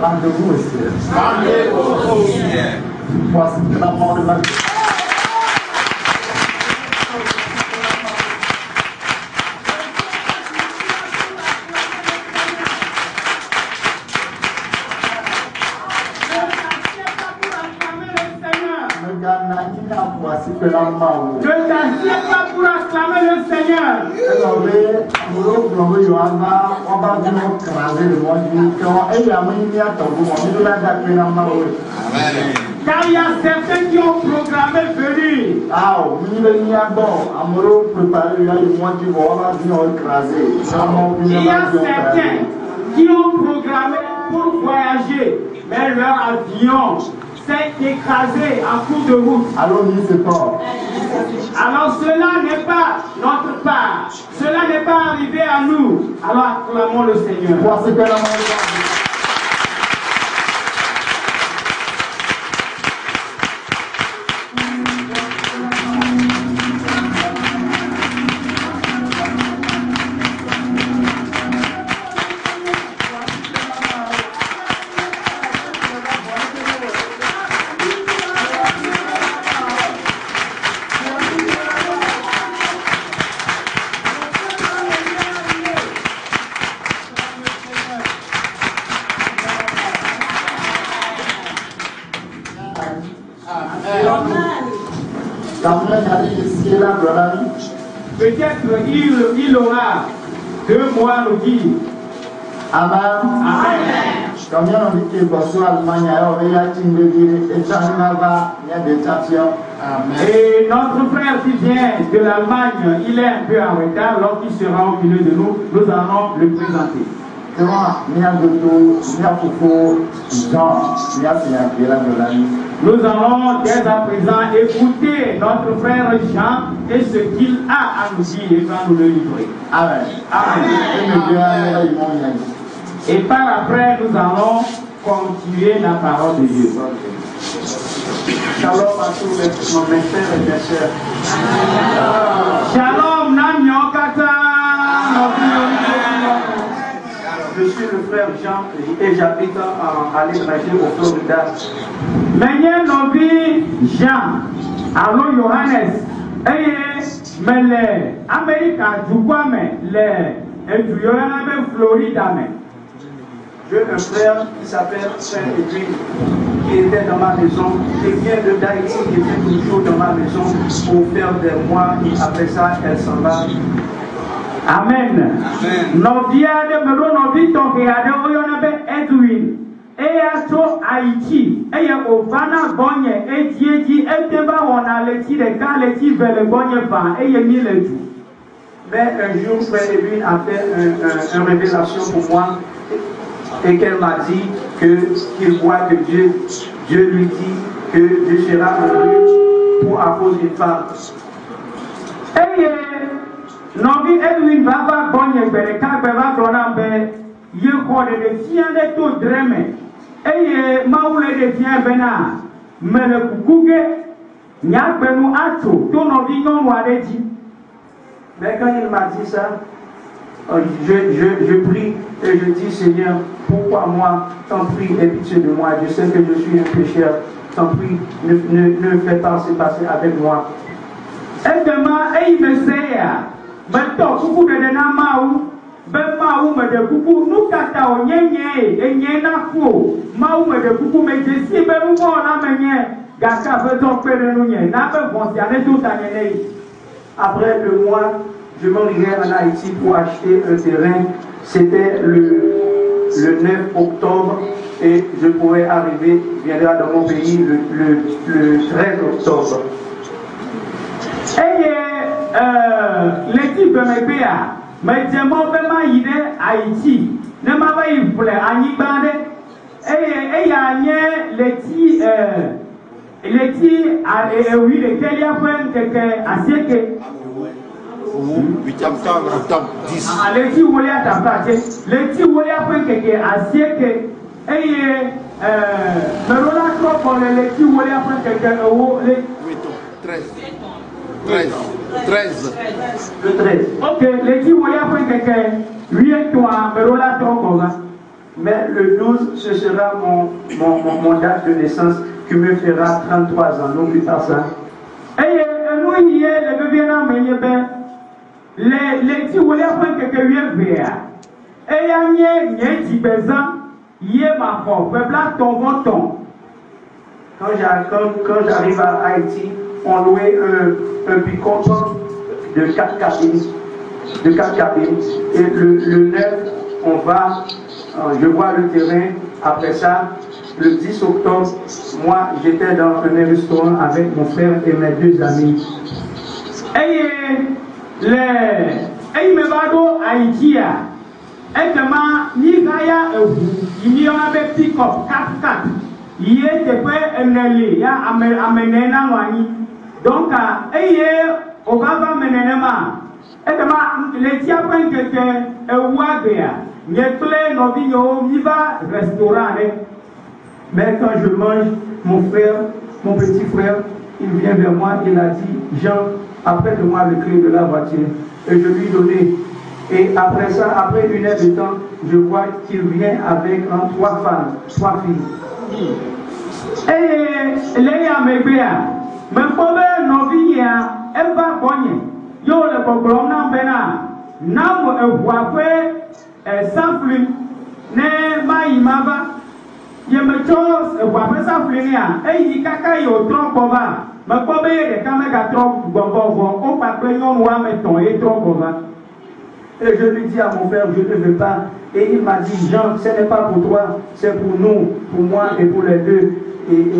Rendez-vous aussi. Rendez-vous aussi. Voici que la mort de la vie. Ne t'assieds pas pour acclamer le Seigneur. Car il y a certains qui ont programmé venir. Il y a certains qui ont programmé pour voyager, mais leur avion s'est écrasé en cours de route. Alors cela n'est pas notre part. Cela n'est pas arrivé à nous. Alors acclamons le Seigneur. Peut-être il aura 2 mois à nous dire. Amen. Et notre frère qui vient de l'Allemagne, il est un peu en retard. Lorsqu'il sera au milieu de nous, nous allons le présenter. Nous allons dès à présent écouter notre frère Jean et ce qu'il a à nous dire et va nous le livrer. Amen. Amen. Et par après, nous allons continuer la parole de Dieu. Shalom à tous mes frères et mes sœurs. Shalom, Namyo Kata. Je suis le frère Jean et j'habite à l'étranger au Florida. Menye nobi Jean, allo Johannes, mais les Américains du Guamé, les Florida. J'ai un frère qui s'appelle Frère Edwin, qui était dans ma maison, qui vient de d'Haïti, qui était toujours dans ma maison pour faire des mois, et après ça, elle s'en va. Amen. Novia de Mero Novi Tokeade Oyonabe Edwin. Eya to Haïti. Eya Ovana Bonye. Etieti Eteba on a leti de Kaleti vers le Bonye Fan. Eya Miletu. Mais un jour, Frère Edwin a fait une révélation pour moi. Et qu'elle m'a dit qu'il voit que Dieu lui dit que Dieu sera venu pour à cause d'une femme. Novi Edwin Baba Bonye Bereka Beba Glorambe Yekode de Tiane to Dreme Eye Maule de Tiane Bena Mele Kukuge Nyakbenu Ato to Novi non Wadeti. Mais quand il m'a dit ça, je prie et je dis Seigneur, pourquoi moi, t'en prie, aie pitié de moi, je sais que je suis un pécheur, t'en prie, ne fais pas se passer avec moi. Et demain, il me sait, mais toi, coucou de Namaou, ben Maou me de coucou, nous kata o nyenye, et nyena fou, Maou me de coucou, mais je sais, ben nous on a mené, Gaka veut ton père de nous, n'a pas bon, c'est tout à l'année. Après le mois, je m'enlirai en Haïti pour acheter un terrain. C'était le 9 octobre et je pourrais arriver, viendra dans mon pays le 13 octobre. Et l'équipe de mes pays, mais je m'en vais à Haïti. Ne m'a pas eu pour les Anibande. Et il y a l'équipe oui, lequel y a fait quelqu'un à siècle. 8e octobre 10. Les qui voulaient t'apporter, les qui voulaient faire quelque chose, et mais on a trop pour les qui voulaient faire quelque chose. 13. Le 13. Ok, les qui voulaient faire quelque chose, 8 toi, mais on a trop pour ça. Mais le 12, ce sera mon date de naissance qui me fera 33 ans. Donc, plus tard ça. Et nous, il y a le bébé là, mais il y a les petits voulaient prendre quelques vieux verres. Et il y a 10 besoins, il y a ma forme, peuple là, ton. Quand j'arrive à Haïti, on louait un pick-up de 4 cabines. Et le 9, on va, je vois le terrain. Après ça, le 10 octobre, moi, j'étais dans un restaurant avec mon frère et mes 2 amis. Et me va à Haïti. Et comment il y a un pick-up 4x4. Il était prêt à aller à amener donc on va amener et comment les tiens prennent quelqu'un et ouagéa il est nos vignes il va restaurant. Mais quand je mange, mon petit frère, il vient vers moi, il a dit Jean, apprête-moi le clé de la voiture. Et je lui donnais. Et après ça, après 1 heure de temps, je vois qu'il vient avec 3 femmes, 3 filles. Et les amébéa, mais pour nos vies, elle va bonner. Yo le problème n'a pas n'a voix sans flux, ne maïmava. Je me chose voix sans flux, et il y a caca yo trop bova. Mais pour les caméras trop bova, on va prendre un mettons et trop bova. Et je lui dis à mon père, je ne veux pas. Et il m'a dit, Jean, ce n'est pas pour toi, c'est pour nous, pour moi et pour les deux. Et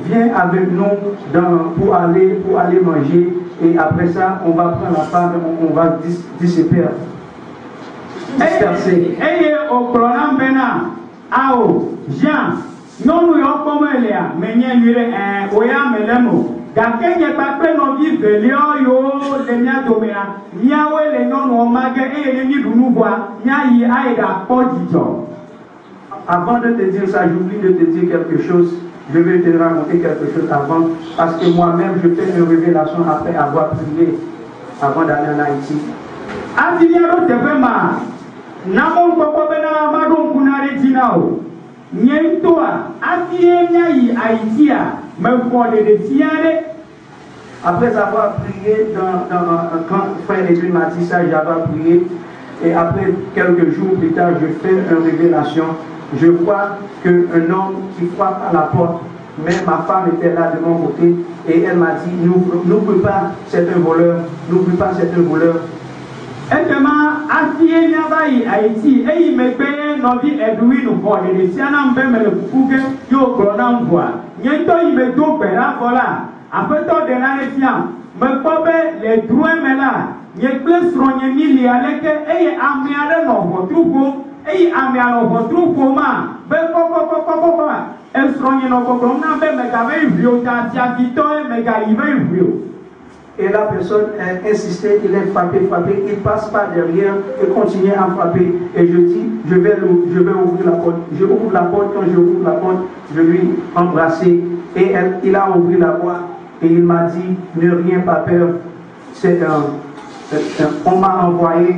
viens avec nous pour aller manger. Et après ça, on va prendre la femme, on va disperser. Et au programme Bena, Ao, Jean, non nous avons comme Elia, mais nous avons Oya Melemo. Gake nye pakpe no bi velio yo le nya domea nyawe le non o mage e le ni dunubwa nya yi aida podijo. Avant de te dire ça, j'oublie de te dire quelque chose. Je vais te raconter quelque chose avant, parce que moi-même je fais une révélation après avoir prié avant d'aller en Haïti. Afiliaro te vraiment namon popo bena madon kunare jinao. Nyentoa afie nya yi Haïti a après avoir prié quand frère Edwin m'a dit ça, j'avais prié et après quelques jours plus tard, je fais une révélation. Je vois qu'un homme qui frappe à la porte, mais ma femme était là de mon côté et elle m'a dit n'ouvre pas, c'est un voleur, n'ouvre pas, c'est un voleur. Et comment affier Nabaï Haïti et il me paye nos vies Edwin ou quoi, et les siennes me le fouguer, yo gronam voix. Niento il me dope là, voilà. Après tout de l'année fiant, me pobe les droits mais là, n'y plus soigné ni les alec et amiale non votre troupeau, et amiale votre troupeau, ben papa, et soigné nos problèmes, mais qu'avait vu, t'as vito, mais qu'avait vu. Et la personne a insisté, il est frappé, il passe par derrière et continue à frapper. Et je dis, je vais ouvrir la porte. Je ouvre la porte, quand je ouvre la porte, je lui embrassé. Et il a ouvert la porte et il m'a dit, ne rien pas peur. On m'a envoyé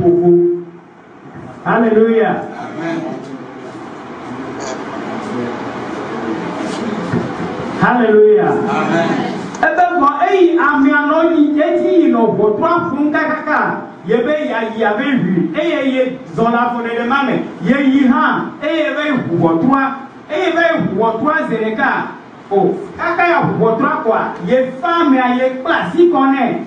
pour vous. Alléluia. Alléluia. Amen. Eh ben bon, ami anoni eti no votre fun kaka. Yebe ya avait vu. Ye zola fone de mame. Ye yi ha. Ve votre zereka. Oh, kaka ya votre quoi. Ye femme ye classique connaît.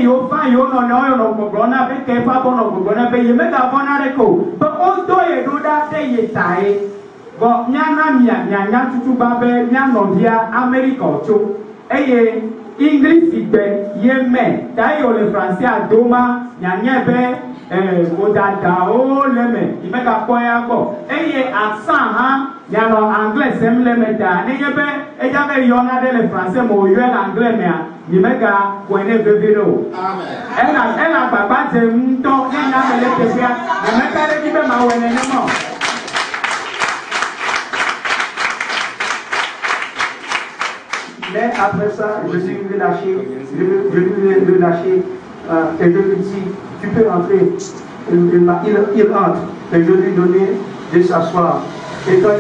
Yo fa yo no problème avec que pas bon problème be ye mega bonare ko. But o do ye do da te ye tai. Bon, nyana tutu babe nyanovia America ocho. English igbe yeme tayo le français adoma nyanyebe odada o leme imeka koya ko accent ha nyano anglais sem leme da nyebe ejabe yona de le français mo yo l'anglais mea imeka ko ene bebiro amen ela baba te nto nyanya mele tefia imeka re dibe ma wene nemo. Mais après ça, je suis relâché, et je lui dis, tu peux rentrer. il entre et je lui donnais de s'asseoir. Et quand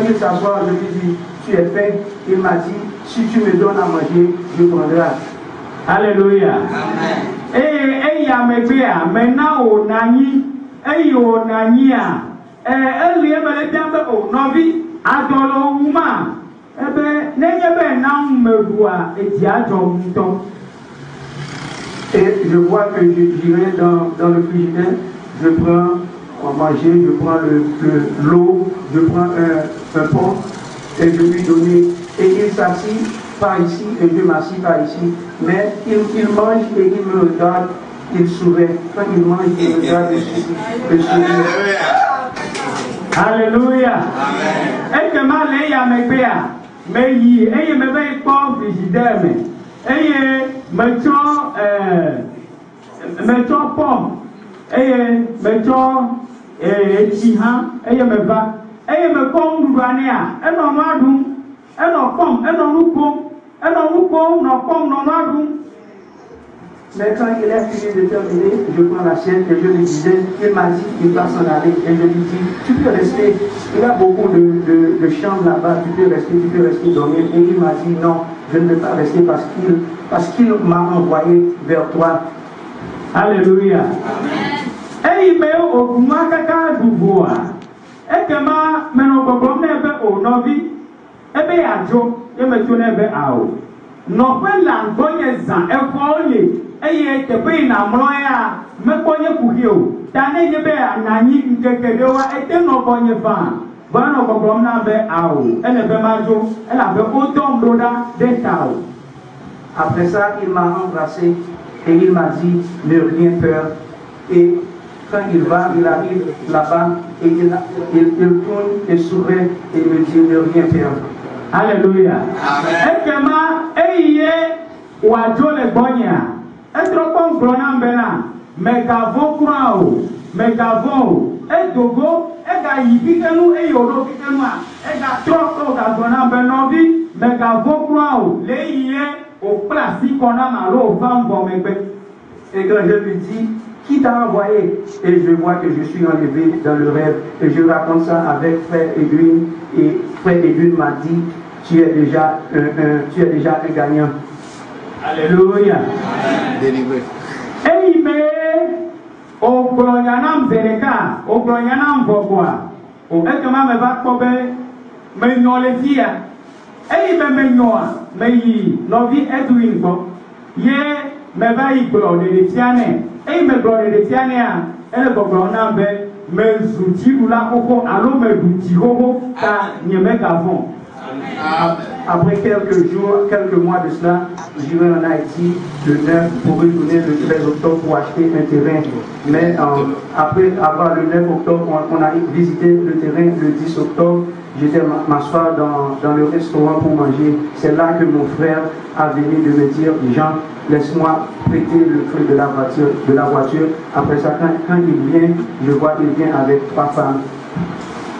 il s'assoit, je lui dis, tu es fait. Il m'a dit, si tu me donnes à manger, je prendrai. Alléluia. Et ya mebea, maintenant au nani, et au nania, elle y a me le au novi, adolo woman. Et je vois que j'irai dans le frigidaire, je prends à manger, je prends l'eau, je prends un pot et je lui donne. Et il s'assit par ici et je m'assis par ici. Mais il mange et il me regarde, il sourit. Quand il mange, il me regarde et sourit. Alléluia. Et que ma lei ya mebea, me yi, et me ve ko frigidaire me. Et me cho pomme. Et me cho tihan, et me va. Et me kom duania, et non adum, et non pomme, et non lupom, et non lupom, non pomme, non adum. Mais quand il est fini de terminer, je prends l'assiette et je lui disais, il m'a dit qu'il va s'en aller. Et je lui dis, tu peux rester. Il y a beaucoup de chambres là-bas, tu peux rester dormir. Et il m'a dit, non, je ne peux pas rester parce qu'il m'a envoyé vers toi. Alléluia. Et il m'a au Makaka du bois. Et que ma menobom nebe au novi. Et bien, Adjo, et me tourne vers Ao. Non, pas l'angogne zan, et folie. Et te paye na moya, me pogne couillou. Tane yebe a nani nkekedewa et no pogne fan. Bueno, comme na be ao. Elle est majo, elle avait autant d'oda des tao. Après ça, il m'a embrassé et il m'a dit ne rien peur. Et quand il arrive là-bas et il tourne et sourit et me dit ne rien perdre. Alléluia. Et que ma eye wajo le bonya. Et trop bon gronam bena. Megavo krao. Megavo. Et dogo. Et ga yibikenu e yoro bikenu a. Et ga trop ga gronam benovi. Megavo krao. Le iye au place qu'on a malo au femme pour me. Et quand je lui dis qui t'a envoyé, et je vois que je suis enlevé dans le rêve, et je raconte ça avec frère Edwin, et frère Edwin m'a dit, tu es déjà un gagnant. Alléluia. Délivré. Et il met au glorianam zereka, au glorianam vogwa, au ekema me va kobe, me nolefia. Et il me noa, me yi, novi Edwin bo, ye me va y glorier de tiane. Et il me glorier de tiane, et le glorianam be, me zouti ou la koko, alo me douti hoho, ta nyeme kavon. Après quelques jours, quelques mois de cela, j'irai en Haïti le 9 pour retourner le 13 octobre pour acheter un terrain. Mais après avoir le 9 octobre, on a visité le terrain le 10 octobre. J'étais m'asseoir dans le restaurant pour manger. C'est là que mon frère a venu de me dire, Jean, laisse-moi prêter le clé de la voiture. Après ça, quand il vient, je vois qu'il vient avec 3 femmes.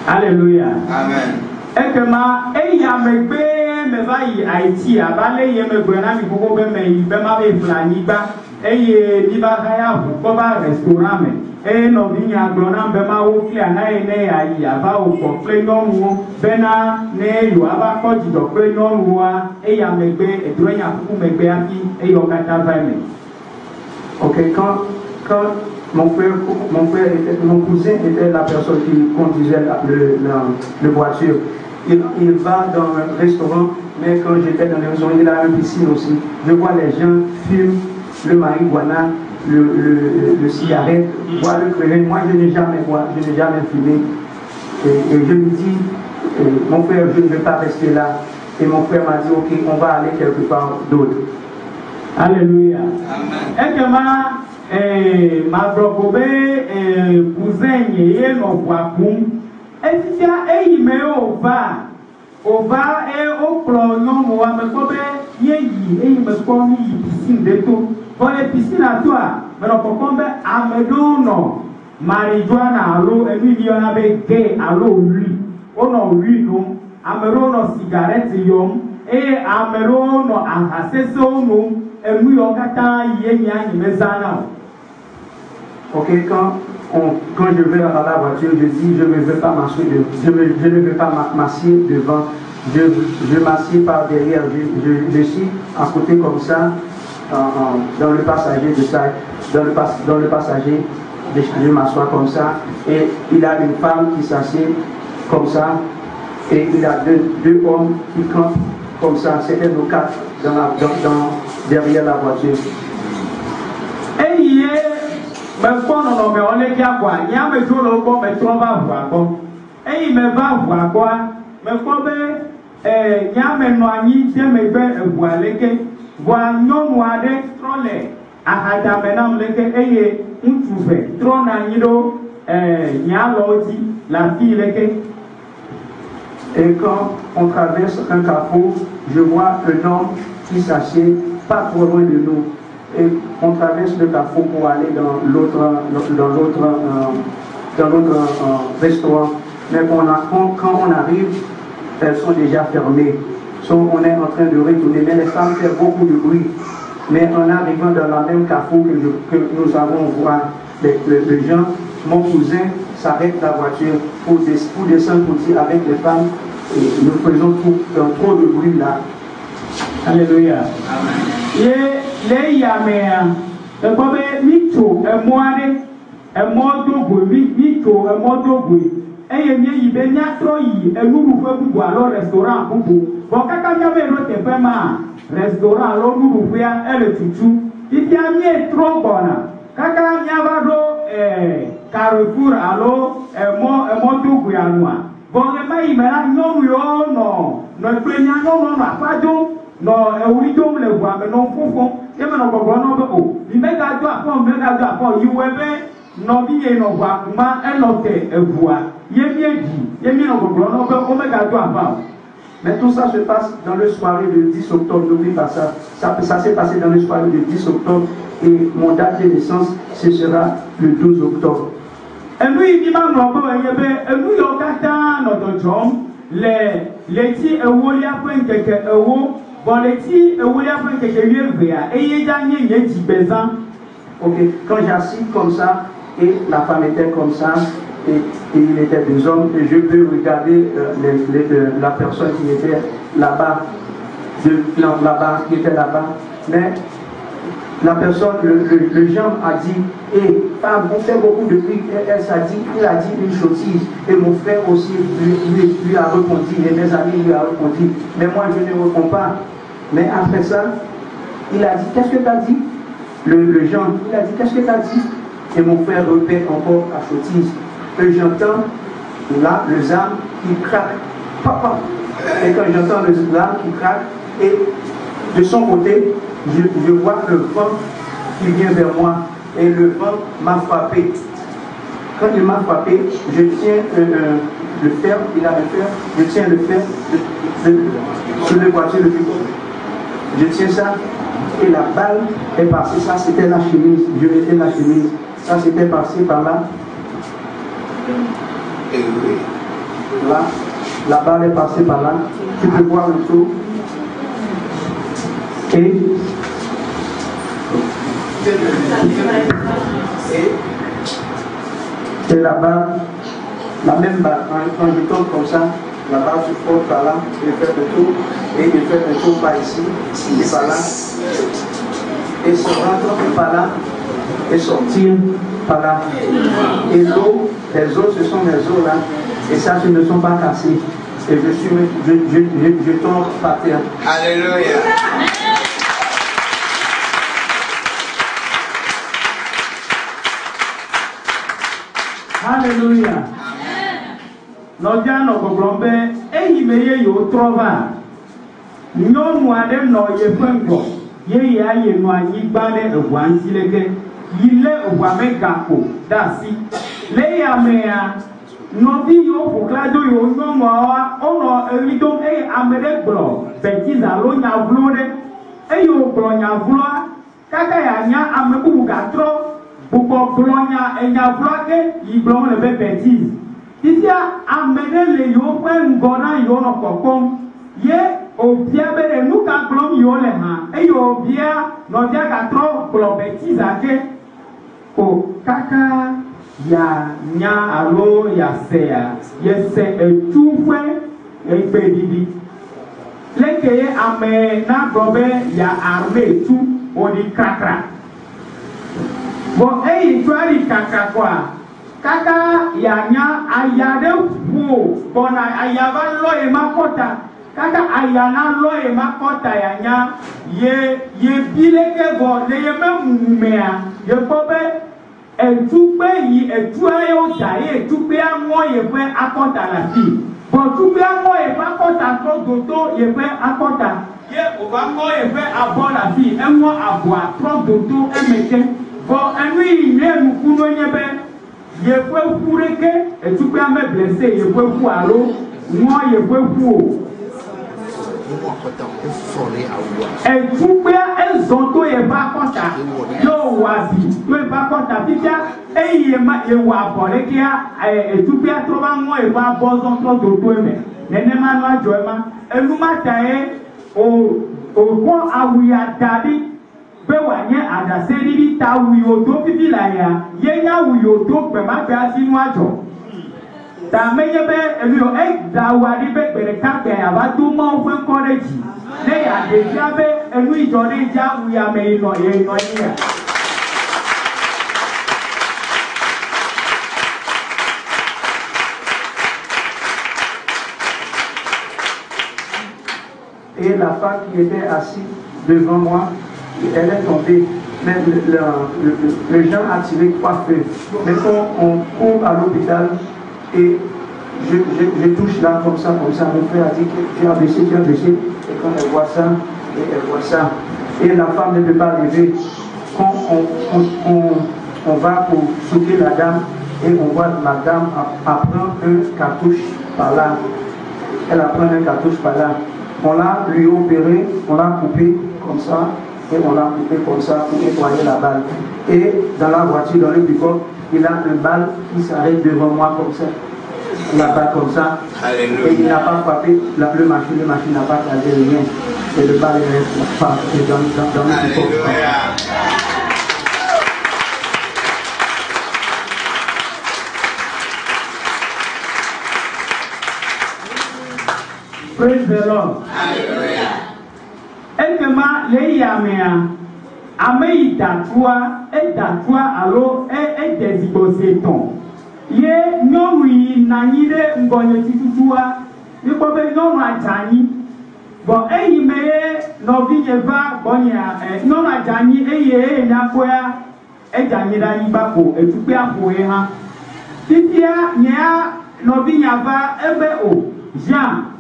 Alléluia. Amen. Et que ma eya me va y Haïti a balé ye me gwena mi koko be me ma be flani ba eye ni ba kaya ko ba restaurant me e no bi nya glona be ma wo fia na e ne ayi aba o ko ple no mu be na ne yo aba ko ji do ple no mu a eya me gbe e dro nya ku me gbe aki e yo kata va me. OK, quand mon cousin était la personne qui conduisait la voiture. Il va dans un restaurant, mais quand j'étais dans le restaurant, il a une piscine aussi. Je vois les gens fument le marijuana, le cigarette, boire le crévet. Moi, je n'ai jamais fumé. Et je lui dis, mon frère, je ne vais pas rester là. Et mon frère m'a dit, OK, on va aller quelque part d'autre. Alléluia. Et que ma brokobe cousin ye no wakum. Et si il me va et au clognon, moi me kobe ye il me komi piscine de tout. Pour les piscines à toi, mais on peut tomber à me donner marijuana à l'eau et lui il y en avait gay à l'eau lui. On a lui non, à me donner cigarette yom et à me donner à assez son et lui on kata ye nya ni mezana. OK, quand je vais à la voiture, je dis je ne veux pas m'asseoir devant, je m'assieds par derrière, je suis à côté comme ça, dans le passager de ça, dans le passager, je m'assois comme ça, et il y a une femme qui s'assied comme ça, et il y a deux hommes qui campent comme ça, c'était nos quatre derrière la voiture. Et me kono no me ole kia kwa nya me jolo ko me trova bua ko e me va bua ko me ko be nya me no anyi de me be bua leke bua nyomu ade trole ahada me na leke eye ntufe tro na nyido nya loji la fille leke. Et quand on traverse un carrefour, je vois un homme qui s'assied pas trop loin de nous. Et on traverse le carrefour pour aller dans l'autre restaurant. Mais quand on arrive, elles sont déjà fermées. On est en train de retourner. Mais les femmes font beaucoup de bruit. Mais en arrivant dans la même carrefour que nous avons voir les gens, mon cousin s'arrête la voiture pour descendre pour dire avec les femmes, et nous faisons trop de bruit là. Alléluia. Amen. Les yamea, et comme mito, et moine, et modo, mito, et modo, et il y a bien trop et nous pouvons voir le restaurant pour vous. Bon, quand il y avait l'autre restaurant, alors nous pouvons faire le tutu. Il y a bien trop bon. Quand il y a Carrefour, alors, et modo, gouanois. Bon, il m'a non, notre plaignant, non, pas d'eau. Non, oui, donc le voix, mais non, fond, et maintenant, non, il met à toi, il non, il non, voix, un autre voix. Il est bien dit, il est bien, mais tout ça se passe dans le soirée du 10 octobre, n'oublie pas ça. Ça s'est passé dans le soirée du 10 octobre et mon date de naissance, ce sera le 12 octobre. Et lui, il m'a dit, et nous, notre job, les petits euros, quelques euros. Bon, les petits, vous voulez apprendre que je viens vers et il y a des besoins. Ok, quand j'assis comme ça, et la femme était comme ça, et il était deux hommes, et je peux regarder la personne qui était là-bas, qui était là-bas, mais la personne, le genre a dit, et femme, vous faites beaucoup de bruit, il a dit une sottise, et mon frère aussi lui a répondu, et mes amis lui ont répondu, mais moi je ne réponds pas. Mais après ça, il a dit, qu'est-ce que tu as dit? Le genre, il a dit, qu'est-ce que tu as dit? Et mon frère répète encore la sottise. Et j'entends là le arme qui craque. Papa. Et quand j'entends l'arme qui craque, et de son côté, je vois le vent qui vient vers moi. Et le vent m'a frappé. Quand il m'a frappé, je tiens le fer, il a le fer, je tiens le fer sur le voiture de pico. Je tiens ça et la balle est passée. Ça c'était la chemise. Je mettais la chemise. Ça c'était passé par là. Là, la balle est passée par là. Tu peux voir le tour. Et la balle, la même balle, quand je tombe comme ça, la balle se porte par là, il fait le tour, et il fait un tour par ici, et par là, et se rentre par là, et sortir par là. Et l'eau, les eaux, ce sont les eaux là, et ça, ce ne sont pas cassés. Et je tombe par terre. Alléluia. Alléluia. L'audience au Gombe, et il me y a trouvé. Non, moi, non, il est pas il y a une noyade de Wansileke, il est au Wamegako, d'Assi. Les Amea, non, il faut clado, non, moi, on a un lidon et Amérique blanc, petit salon à vlore, et au blanc à vloir, Kakayanya, Amekou Gatro. Pour Bologna et Navlaque, ils blanc le bêtise. Il y a amené les yeux, un gona, yon en cocon. Yé, au bien, nous, quand blom yon les mains, et au bien, non, bien qu'à trop, pour bêtise à que. Oh, caca, ya nya alo ya sea yese etufwe ekpedidi leke ame na gobe ya arme tu odi kakra bo eyi twari kakra kwa kaka ya nya ayade fu bona ayaba loye makota kaka ayana loye makota ya nya ye bileke bo le ye memumea ye kobe etugbe yi etuaye ojaye etugbe anwo ye fe akota la fi bo tugbe anwo ye fe akota to dodo ye fe akota ye oba ngo ye fe abo la fi enwo aboa to dodo emeke bo enu yi ne nukuno nyebe ye fe fureke etugbe ame blesse ye fe fu alo ngo ye fe fu o etugbe ezonto ye ba akota yo wabi to e ba akota bibia eye ma ye wa bolekia etugbe to ba ngo e ba bozon to dodo eme nene ma no ajo ema enuma tae o ko awuya dadi be wa nye adase ribi ta wuyo do bibi la ya ye nya wuyo do pe ma gba sinu ajo ta meye be elio da wa ri be bere ka pe aba do mo fe encourage le ya de jabe enu ijo ni ja wuya me ino ye ino ya et la femme qui était assise devant moi, elle est tombée. Mais le gens a tiré 3 feux. Mais quand on court à l'hôpital et je touche là comme ça, mon frère a dit que tu as baissé. Et quand elle voit ça, et la femme ne peut pas lever. Quand on va pour soulever la dame, et on voit la dame apprendre un cartouche par là. Elle apprend un cartouche par là. On l'a lui opéré, on l'a coupé comme ça, et on l'a coupé comme ça pour nettoyer la balle. Et dans la voiture, dans le pick-up, il a une balle qui s'arrête devant moi comme ça. La balle comme ça. Alléluia. Et il n'a pas frappé la machine n'a pas cassé rien. Et le balle est pas dans le pick-up. Praise the Lord. Hallelujah. Ekema le yamea ame datua alo dezibo seton. Ye nyonu yi nanyi de ngonye titutua. Iko be nyonu ajani. Bo eyi meye novi yeva bonya nyonu ajani eye nyakoya ejani da yibako etupe apo ye ha. Titia nya novi nyava ebe o Jean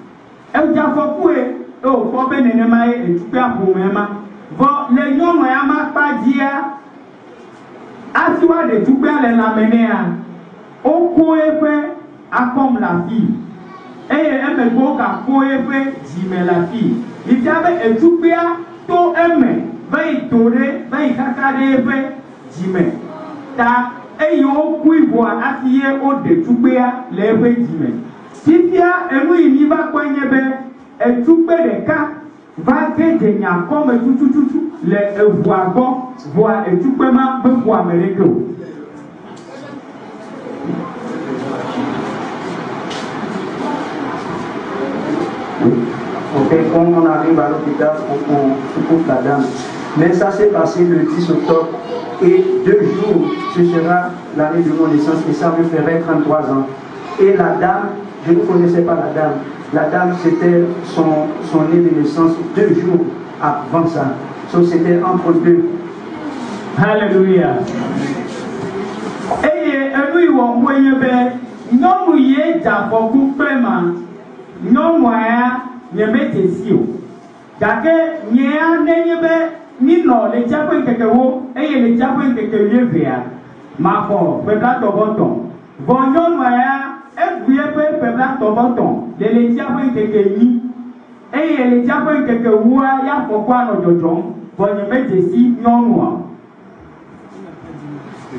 Eja fokue o ko be nene mai etupe apomema vo le nyono ya mapadia asiwa de tupe ale la menea o ko efe akom la fi eye eme go ka ko efe jime la fi itabe etupe to eme vai tore vai kakade efe jime ta eyo ku ibo asiye o de tupe le efe jime Titia enu ini va kwenyebe etupe deka va keje nyako me tutututu le evuago voa etupe ma be voa mereke. Ok, quand on arrive à l'hôpital, on coupe la dame. Mais ça s'est passé le 10 octobre et 2 jours, ce sera l'année de mon naissance et ça me ferait 33 ans. Et la dame, je ne connaissais pas la dame. La dame, c'était son nez de naissance 2 jours avant ça. So, c'était entre deux. Alléluia. Et lui, on voyait non, il y a beaucoup de femmes. Non, moi, il y a des sios. Car il y a ni non, les diables qui sont et les diables qui sont ma foi, peut-être au bâton. Bon, non, moi, et vous avez peut-être au bâton. Les diables qui sont et les diables qui sont il y a pourquoi nous devons. Bon, il y a des sios, non, moi.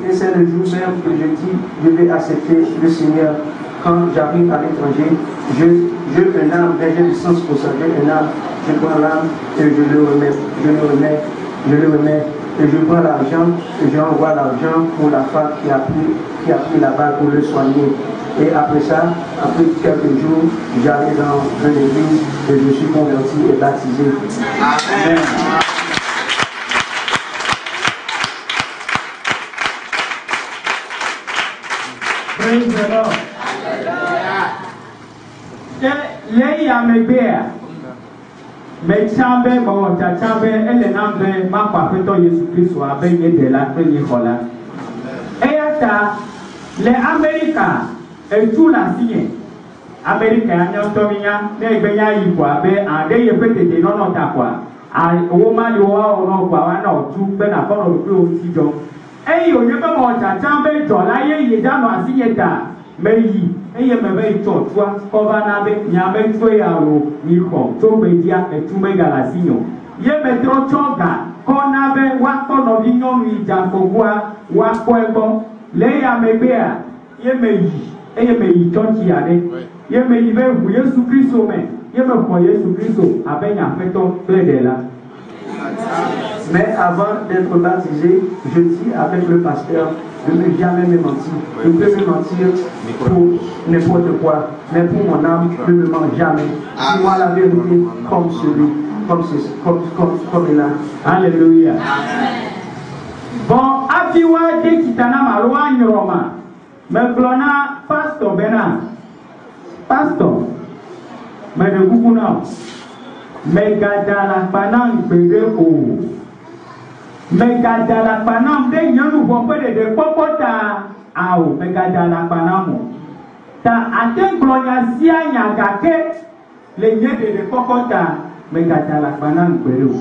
Et c'est le jour même que je dis, je vais accepter le Seigneur. Quand j'arrive à l'étranger, je un âme, j'ai le sens pour ça, j'ai un âme, je prends l'âme et je le remets. et je prends l'argent et je envoie l'argent pour la femme qui a pris la balle pour le soigner. Et après ça, après quelques jours, j'allais dans l'église et je suis converti et baptisé. Amen. Praise the Lord. Mechambe mawata chambe ele nambe makwa feto Yesu Kristo abenye de la premier hola. Eyata le America etu la signe. America anyo tominya ne gbenya yikwa be ade ye pete de no takwa. Owo ma li wa ono kwa wa na otu be na kono pe o ti jo. Eyi onye be mawata chambe jo la ye dano asinye ta meyi. Eye mebe chotwa kova nabe nyame twe yaro niko tombe dia etume galasinyo ye metro choga konabe wako no vinyo mijafogwa wako ebo le ya mebea ye meyi eye meyi chochi ade ye meyi be hu Yesu Kristo me ye me ko Yesu Kristo abenya feto pledela. Mais avant d'être baptisé, je dis avec le pasteur de ne jamais me mentir. Je peux me mentir pour n'importe quoi, mais pour mon âme, je ne me mens jamais. Dis-moi la vérité comme celui, comme il a. Alléluia. Bon, afiwa de kitana malwa nyoma. Me glona pastor Bernard. Pastor. Me de guguna. Me gadala panang bere o. Megadala panam de nyanu bompede de popota ao megadala panamo ta ate gloria sia nyagake le nyede de popota megadala panam bero.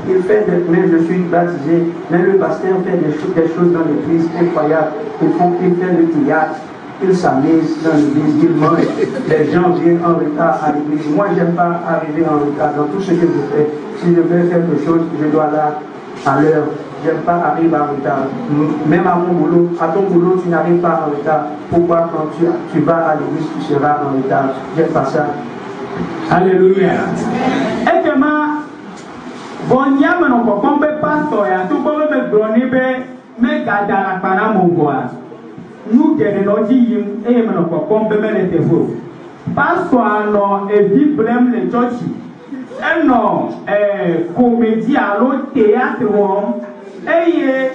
Il fait mais je suis baptisé, mais le pasteur fait des choses dans l'église incroyables. Il fait le théâtre, il s'amuse dans l'église, il mange. Les gens viennent en retard à l'église. Moi, j'aime pas arriver en retard dans tout ce que je fais. Si je veux quelque chose, je dois là à l'heure. J'aime pas arriver en retard. Même à mon boulot, à ton boulot, tu n'arrives pas en retard. Pourquoi quand tu vas à l'église, tu seras en retard? J'aime pas ça. Alléluia. Et que bon yama no ko kombe pastor ya to bo be broni be me gada la para mo boa. Nu gere no ji yim e me no ko kombe me le tefo. Pastor no e biblem le church. Eno comédie alo théâtre won eye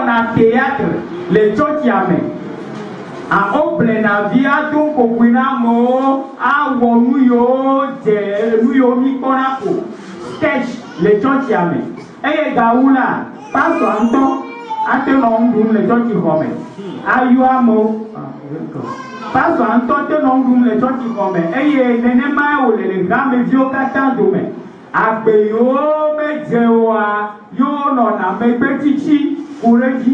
na théâtre le church yame o plena via to ko kwina mo a wonu yo mi kona ko sketch le church yame eye gaula pastor anto ate no ndum le church home ayu amo pastor anto te no ndum le church home eye nene ma o le game vio kata dome agbe yo mejewa yo no na megbe chichi kureji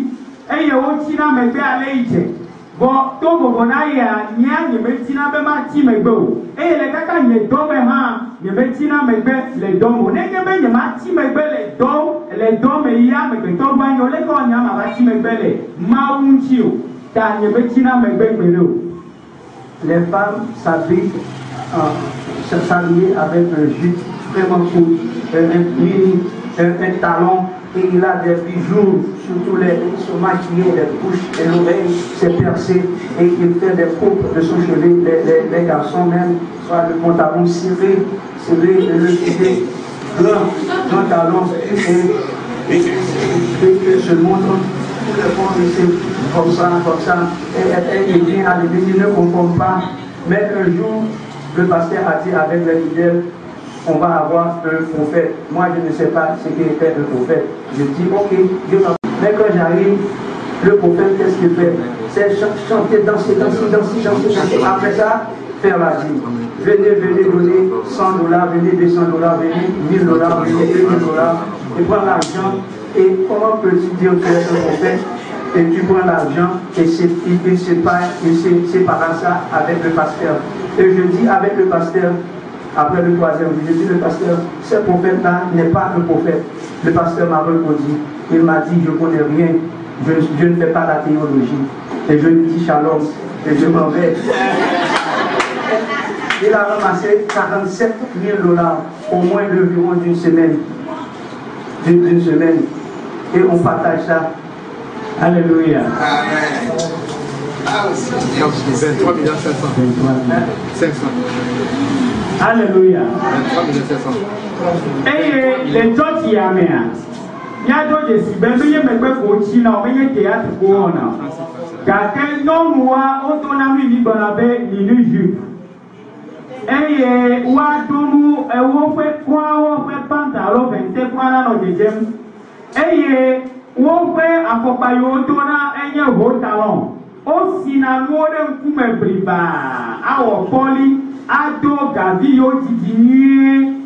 eye o china megbe ale ije bo to gogo na ya nya nye metina be ma ti megbe o eye le kaka nye dome ha nye metina megbe le domo nege be nye ma ti megbe le dome ya megbe to gba nyo le ko nya ma ba ti megbe le ma unchi o ta nye metina megbe gbere o. Les femmes s'habillent avec un jupe vraiment court, un talon, et il a des bijoux, surtout ils sont maquillés, les bouches et l'oreille, c'est percé, et il fait des coupes de son cheveu, les garçons même, soit le pantalon serré, et le pied, grand talon, et se montre. Tout le monde ici, comme ça, et il vient à l'église, il ne comprend pas. Mais un jour, le pasteur a dit avec les fidèles, on va avoir un prophète. Moi, je ne sais pas ce qu'était un prophète. Je dis, ok, Dieu va. Mais quand j'arrive, le prophète, qu'est-ce qu'il fait? C'est chanter, danser. Après ça, faire la vie. Venez donner $100, venez $200, venez $1000, venez $2000, et prendre l'argent. Et comment peux-tu dire que tu es un prophète et tu prends l'argent et il sépare ça avec le pasteur. Et je dis avec le pasteur, après le troisième, je dis le pasteur, ce prophète-là n'est pas un prophète. Le pasteur m'a répondu, il m'a dit, je ne connais rien, je ne fais pas la théologie. Et je lui dis shalom, et je m'en vais. il a ramassé 47 000 $, au moins d'environ d'une semaine. D'une semaine. Et on partage ça. Alléluia. Amen. 23 500. 500. Alléluia. 23 500. Et les gens qui amènent. Il y a d'autres qui ben mais me ko chi na me ye théâtre ko na ka ke non wa o to na mi ba be ni ju e wa to mu e wo fe kwa wo fe pantalon 20 kwa na no jejem e wo fe akopa yo to na enye ho talon o si na mo de nkume briba awo poli ado gavi yo jiji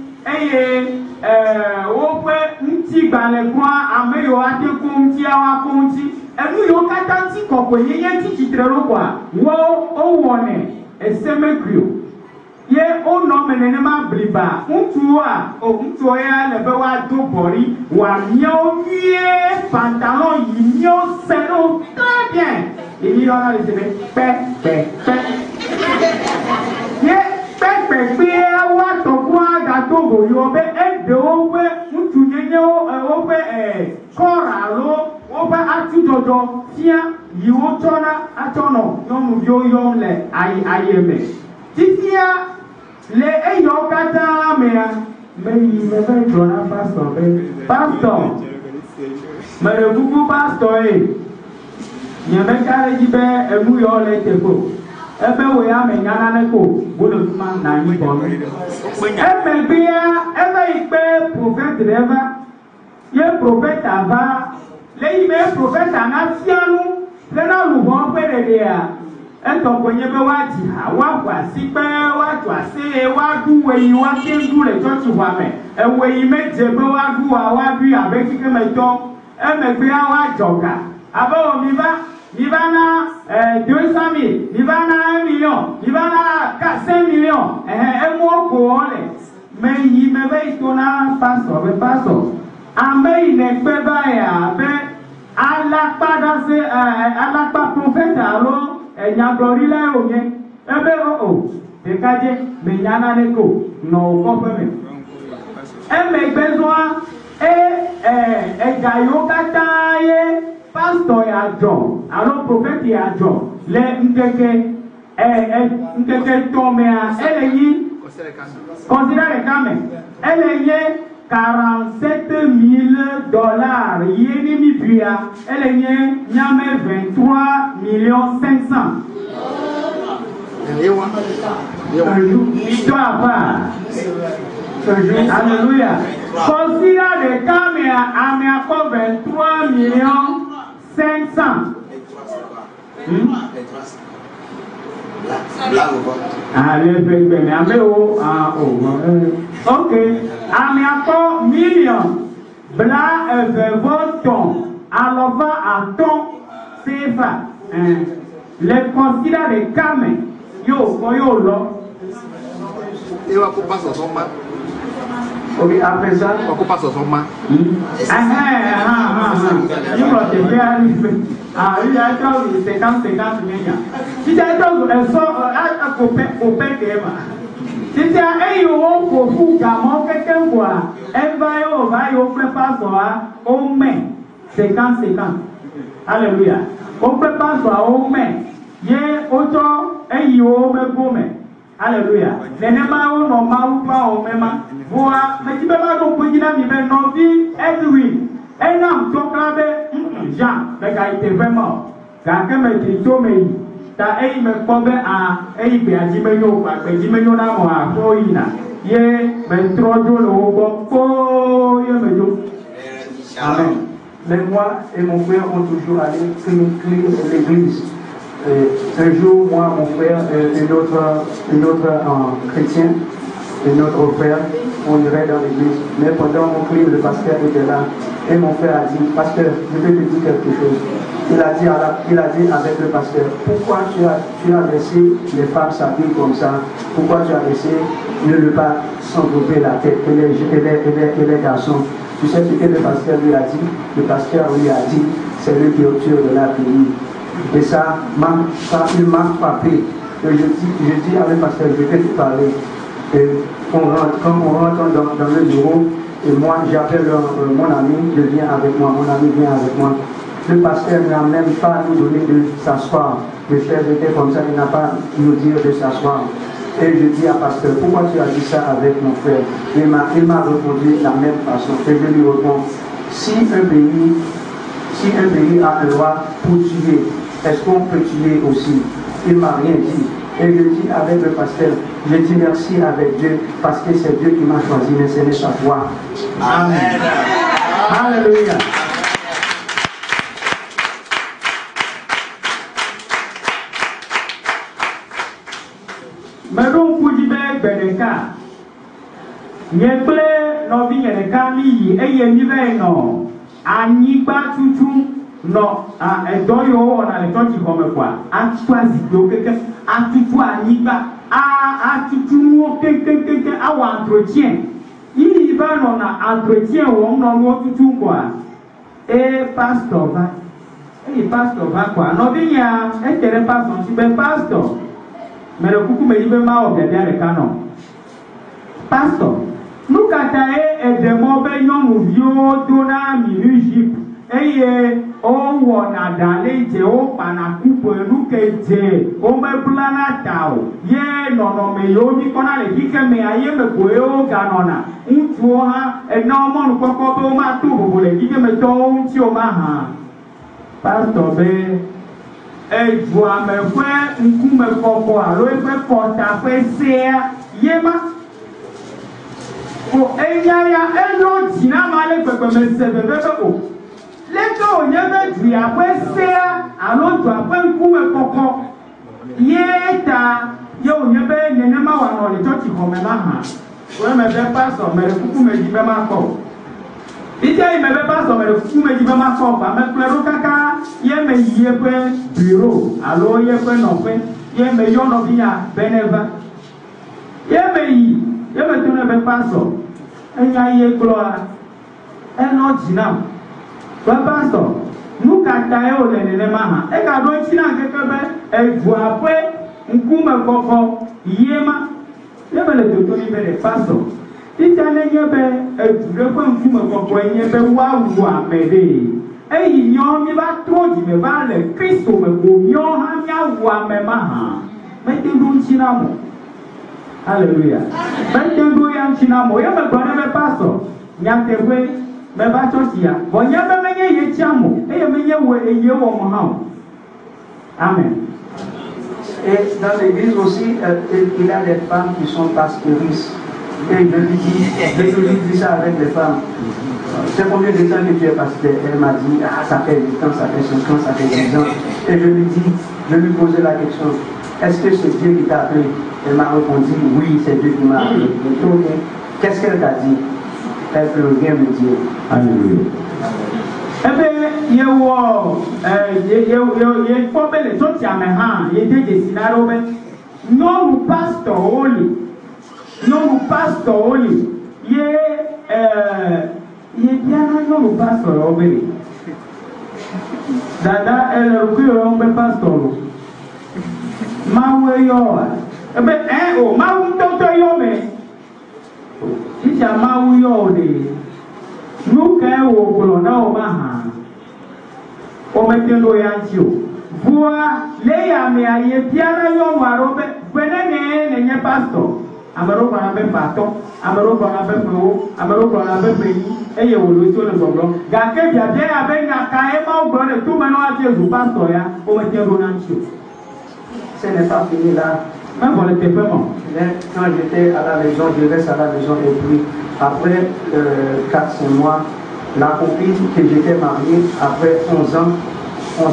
o pe nti gbale kwa ameyo ate kunti awa kunti enu yo kata ti kokwe yeye ti titrelo kwa wo o wone esemekrio ye o no menene ma briba ntu ya le be wa do bori wa mio mie pantalon yi mio seno très bien il y a les pe ye pe wa to kwa da to go yo be e de o we ntu yenye o we koralo o ba ati dodo tia yi o tona atono no mu yo le ayeme titia le eyo kata me yi me be jona pastor me re buku pastor nye me kare ji be emu yo le teko ebe we ya me nyana ne ko bodo ma na yi bo ebe bia ebe ipe prophet reva ye prophet ava le ime prophet ana fianu le na lu bo pe de ya eto konye be wa ji ha wa kwa si pe wa to ase wa du we yi wa ke du le church wa me e we yi me je be wa du wa bi abe kike me to e me bia wa joga aba o mi va na 200 000, il va na 1 million, il va na 5 millions. Et moi pour aller, mais il me va y tourner pastor. Amé il n'est pas ya, à la pas prophète alors, et n'a glori là au bien. Et kaje, mais yana neko, non comprenez. Et mes besoins et gayo kataye. Pastor ya John, alors prophète ya John, les nkeke tomea, elle yi, considère les camés, elle yi 47 000 $, yeni mi pia, elle yi nyame 23 500 000. Histoire pas. Alléluia. Considère les caméras à mes accords 23 500 000. Ok. À mes accords millions. Bla ton. Alors va à ton CFA. Les considère les caméras. Yo lo. Et on coupe pas son main. Ok, à présent, on coupe pas son main. Il y a 50 millions. Si tu as si tu as un fou, quelqu'un voit, elle va au prépare au main 50. Alléluia. On prépare au main. Yé, autant, et yo, me gomme. Alléluia. Nenema o no ma u pa o mema. Voa, me ti be ma do pojina mi be no vi Edwin. Enam to klabe Jean, me ga ite vraiment. Ga ke me ti to me. Ta e me kobe a e be aji me yo pa pe ji me yo na mo a fo ina. Ye me trojo lo bo po ye me yo. Amen. Mais moi et mon frère ont toujours allé crier l'église. Un jour, moi, mon frère, un autre chrétien, un autre frère, on irait dans l'église. Mais pendant mon crime, le pasteur était là. Et mon frère a dit, pasteur, je vais te dire quelque chose. Il a dit avec le pasteur, pourquoi tu as laissé les femmes s'habiller comme ça? Pourquoi tu as laissé ne pas s'envelopper la tête et les garçons? Tu sais ce que le pasteur lui a dit? Le pasteur lui a dit, c'est le culture de la pays. Et ça m'a frappé. je dis à le pasteur, je vais te parler. Et quand on rentre dans le bureau, et moi j'appelle mon ami, je viens avec moi, mon ami vient avec moi. Le pasteur n'a même pas nous donné de s'asseoir. Le chef était comme ça, il n'a pas nous dire de s'asseoir. Et je dis à pasteur, pourquoi tu as dit ça avec mon frère? Il m'a répondu de la même façon. Et je lui réponds, si un pays a un droit pour tuer, est-ce qu'on peut tuer aussi? Il ne m'a rien dit. Et je dis avec le pasteur, je dis merci avec Dieu, parce que c'est Dieu qui m'a choisi, mais ce n'est pas toi. Amen. Alléluia. Mais donc, pour dire que les cas, il y a plein de vie, les cas, il y a des niveaux, Aniba tutu no edoyo ona le tonti comme quoi atwa zido keke atutu aniba atutu mo keke awa entretien il va non na entretien wo no mo tutu quoi et pasteur va quoi no binya e tere pasteur si ben pasteur mais le coucou me dit ben ma o bien le canon pasteur nous katae e demo be yon vio dona minujip eye o wona dale je o pana kupo enu keje o me plana tao ye no me yo ni kona le kike me aye me ko e o ganona ntu ha e no mo nu koko be o ma tu bo le kike me to nti o ma ha pastor be e ju ame fwe nku me koko alo e fe porta fe se ye ma o enyaya eno jina male pepe me se bebe o leto nyebe dri akwesea alo to akwanku me koko yeta ye onyebe nenema wa no le church ko me ma ha o me be pastor me kuku me di be ma ko ije me be pastor me kuku me di be ma ko ba me plero kaka ye me yie pe bureau alo ye pe no pe ye me yo no biya beneva ye me to ne be pastor enya ye gloire eno jinam ba pastor nu kata e o le ne ma ha e ka do china keke be e ju ape nkume koko yema ye be le to ni be le pastor tita ne ye be e ju le ko nkume koko ye be wa amede e yi nyo mi ba troji me ba le Kristo me ko nyo ha nya wa me ma ha me te du china mo hallelujah me te du ya china mo ye me gba ne be pastor nya te we mais va chosia bon ya ba menye ye chamo e ye menye wo e ye wo mo ha amen. Et dans l'église aussi il y a des femmes qui sont pasteuristes et je lui dis ça avec les femmes. C'est combien de temps que tu es pasteur? Elle m'a dit ça fait 8 ans, ça fait 5 ans, ça fait 10 ans. Et je lui posais la question, est-ce que c'est Dieu qui t'a appelé? Elle m'a répondu oui, c'est Dieu qui m'a appelé. Qu'est-ce qu'elle t'a dit? Elle peut rien me dire. Alléluia. Eh bien, il faut que les gens tiennent main, il y a des scénarios. Non, nous pasteur oli. Non, nous pasteur oli. Il est bien, non, nous pasteur oli. Dada, elle recule, on peut pasteur. Maoué yo. Eh bien, oh, maou toto yo, mais. Si ça m'a ouillé, nous quand on colonna au maha, on met un loyantio. Vois les amis à y piano yon marobe, venez n'est pastor. Amaro qu'on avait pastor, amaro qu'on avait pro, amaro qu'on avait pays, et y a eu le problème. Gake bien avec un caïma ou bon, tout maintenant à dire du pastor, on met un loyantio. Ce n'est pas fini là. Même pour le paiement. Quand j'étais à la maison, je reste à la maison et puis après 4-5 mois, la copine que j'étais mariée, après 11 ans, on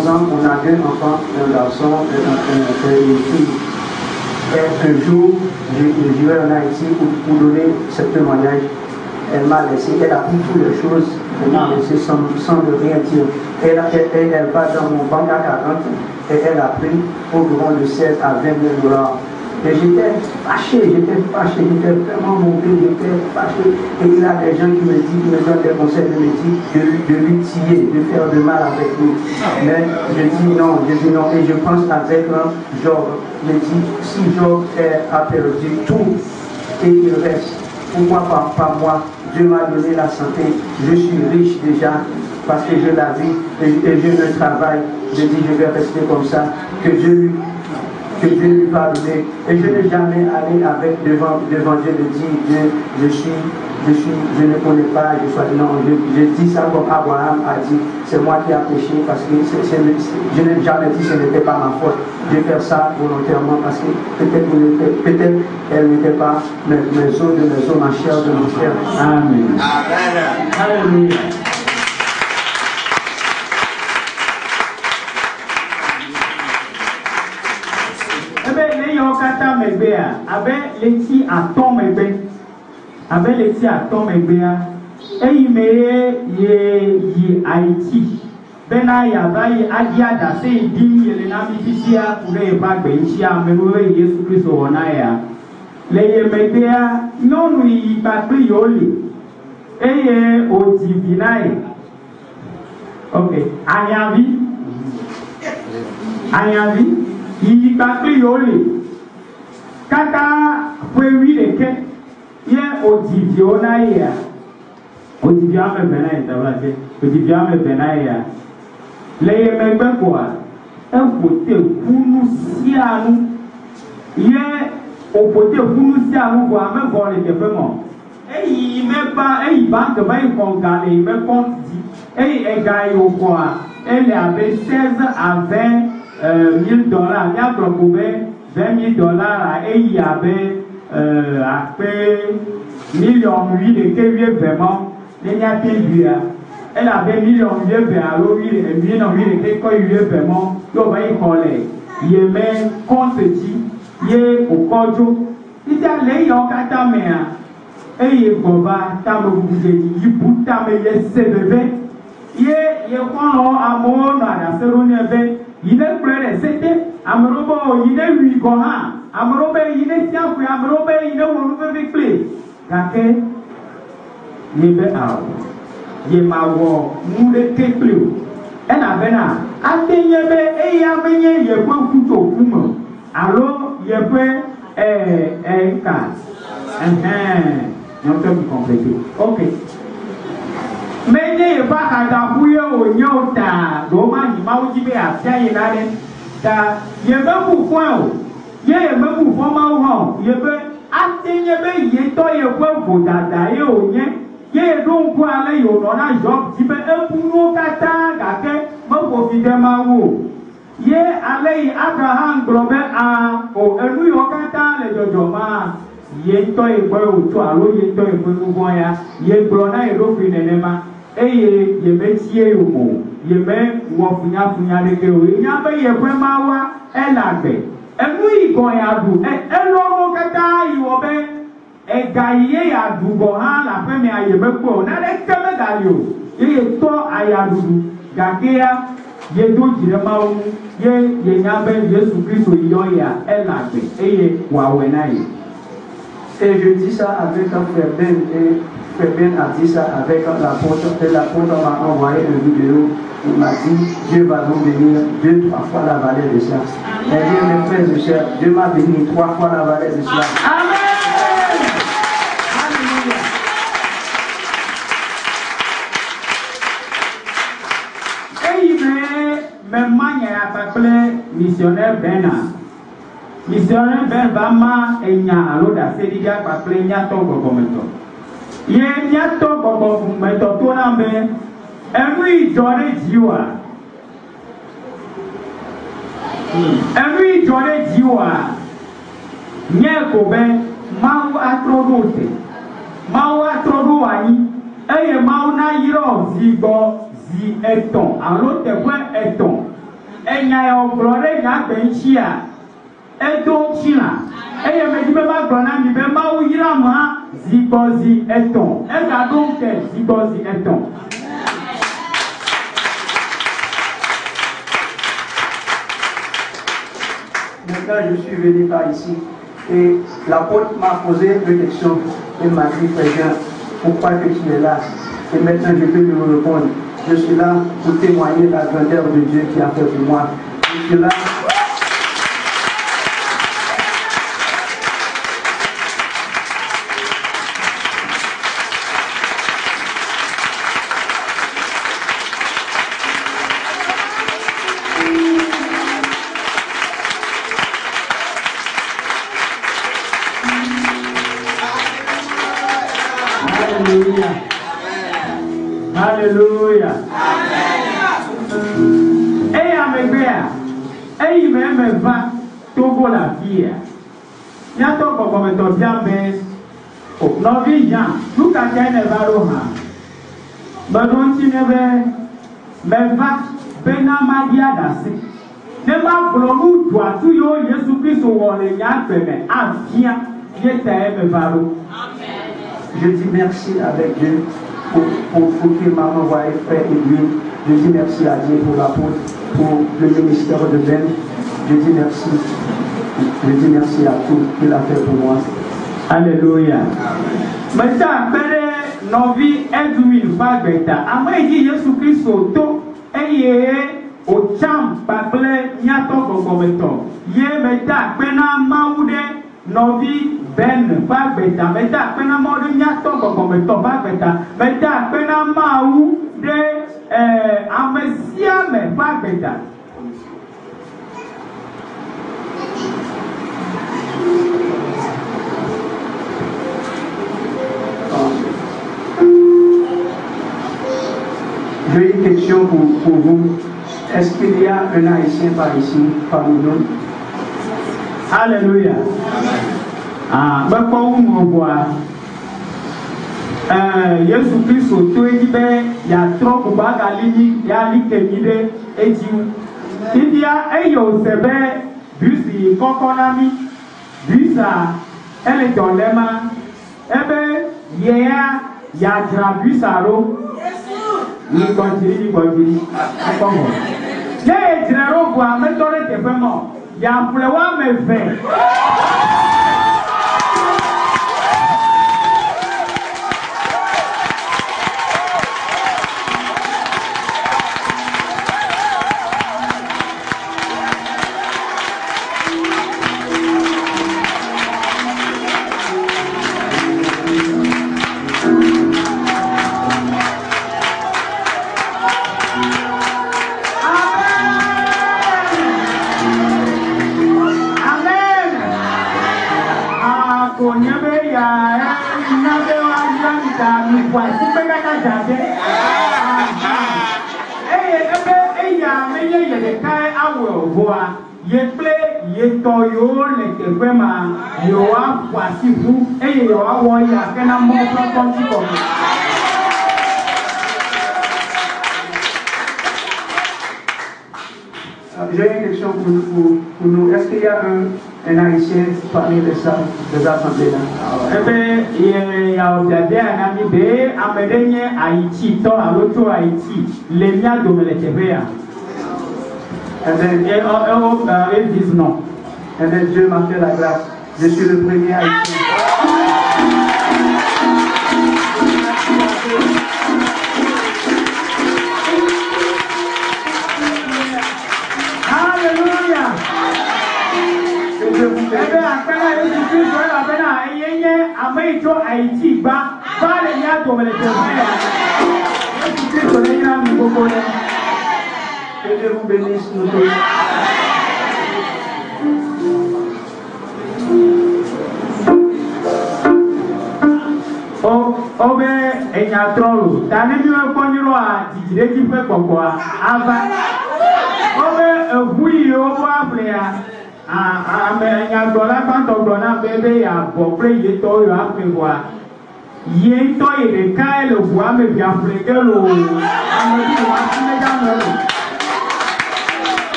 a 2 enfants, un garçon et une fille. Et un jour, je vais en Haïti pour donner ce témoignage. Elle m'a laissé, elle a pris toutes les choses, elle m'a laissé sans rien dire. Elle va dans mon banque à 40 et elle a pris au grand de 16 à 20 000 $. Et j'étais fâché, j'étais vraiment monté, j'étais fâché. Et il y a des gens qui me disent, qui me donnent des conseils, de me dire de lui tirer, de faire de mal avec lui. Mais je dis non, et je pense avec Job. Je dis, si Job a perdu tout et il reste, pourquoi pas moi? Dieu m'a donné la santé, je suis riche déjà parce que je la vis et je le travaille. Je dis, je vais rester comme ça, que Dieu lui pardonne. Et je n'ai jamais allé devant Dieu de dire, je ne connais pas, je dis ça comme Abraham a dit, c'est moi qui ai péché parce que je n'ai jamais dit que ce n'était pas ma faute. Je vais faire ça volontairement parce que peut-être elle n'était pas mes os de mes os, ma chair de mon chair. Amen. Alléluia. Kata megbea abe leti aton megbe abe leti aton megbea eyi meye yi Haiti bena ya vai adia da se din yele na bibisia kure ba gbe nchi amewe Yesu Kristo wona ya le ye megbea nonu yi ba pe yoli eye o divinai okay anyavi yi ba pe yoli kaka fwewi leke ye odivio na ya odivio ame bena itablase odivio ame bena ya le ye megbe kwa efote kunu sianu ye opote kunu sianu kwa ame vole kefe mo eyi bank ba ikonga le me konti eyi ega yo kwa ele abe 16 à 20 $1000 ya globe $20,000 et il y avait après millions de que vraiment les n'y a pas eu elle avait millions de alors millions de que quoi eu vraiment yo va y coller il met compte dit il au kojo il a les yo kata mea et il goba ta me bouger il buta me laisser bébé il prend amour na la séronne il est prêt c'était amrobo il est lui goha amrobe il est tiens pour amrobe il est on veut clé kake yebe awo yemawo mure kekle ena bena atenyebe eya menye yekwe kuto kumo alo yekwe ka non te vous compléter OK menye ba kada buye onyota roma ni mawujibe afia yinare ta yebe bu fun o yebe bu fun ma ho yebe atenyebe yeto yekwe bo dada ye onye ye don ku ale yo no na job jibe ebunu kata gake mo ko fi de ma wo ye ale Abraham globe a o enu yo kata le jojo ma ye to egbe o to alo ye to egbe gugu ya ye gro na e ro fi nenema eye ye metie yo mo ye me wo funya de ke o nya be ye kwe ma wa elagbe enu igon ya du elo mo kata iwo be egaye ya dugo ha la femi ayebekpo na le keme galio ye to ayadudu gagea ye do jire mawu ye nyabe Yesu Kristo yo ya elagbe eye wawe na ye. Et je dis ça avec un frère Ben, et frère Ben a dit ça avec l'apôtre m'a envoyé une vidéo, il m'a dit Dieu va nous bénir 2-3 fois la vallée de cela. Et bien mes frères et sœurs, Dieu m'a béni 3 fois la vallée de cela. Missionnaire Ben Bama enya aloda sediga paple nya to gogometo ye nya to gogometo to na be every jore jiwa nye ko be mau atrodo ani eye mau na yiro zigo zi eton alo te kwa eton enya yo glore nya benchia eton china eye meji be ba glona mi be ma uyira ma zigozi eton e ga donc zigozi eton. Maintenant je suis venu par ici Et l'apôtre m'a posé une question. Il m'a dit, Frère Jean, pourquoi que tu es là? Et maintenant je peux lui répondre. Je suis là pour témoigner la grandeur de Dieu qui a fait pour moi. Je suis là. Alléluia. Et à mes pères, et il me va Togo la vie. Il y a tout comme ton bien, mais non, viens, tout à fait, ne va pas. Mais non, tu ne veux, mais va, Benamadia d'assis. Ne m'a blomou, toi, tout yo, Jésus Christ, ou les gars, mais ah, viens, viens, me va. Je dis merci avec Dieu pour qu'il m'a envoyé frère Edwin. Je dis merci à Dieu pour l'apôtre, pour le ministère de Ben. Je dis merci. Je dis merci à tout qu'il a fait pour moi. Alléluia. Maintenant, Père, nos vies, Edwin Fagbeta. Après, il y a Jésus-Christ au dos et au champ, Paple, Yato Gogometo. Yé, Meta, Pena Maoude, nos vies. Ben Fagbeta, Meta, Pena Maoude, Yato Gogometo, Fagbeta, Meta, Pena Maou de Amesia, me Fagbeta. J'ai une question pour vous. Est-ce qu'il y a un Haïtien par ici, parmi nous? Alléluia. Ah, mais pour vous voir, Jésus-Christ au tout il y a trop de bagages, il y a l'ikemide et Dieu. Il y a un yosebe, busi, kokonami, busa, elle est dans les mains. Eh bien, il y a drabusaro. Il continue. Il y a un drero pour mettre dans les témoins. Il y a un pouvoir me faire. J'ai une question pour nous. Est-ce qu'il y a un Haïtien parmi les assemblées là? Eh bien, il y a un ami B, Amédénien Haïti, dans l'autre Haïti, les miens de l'Éthévée. Et ils disent non. Et bien, Dieu m'a fait la grâce. Je suis le premier Haïtien. Que Dieu vous bénisse, nous tous. Obe enyatrolo tani biwe konyiro a tijire jipe kokwa ava obe ehui obo ablea ame enyadola pantogona bebe ya bopre yeto yo apegwa yento ire kaelo bua me bia flegelo amedi wa sinega melo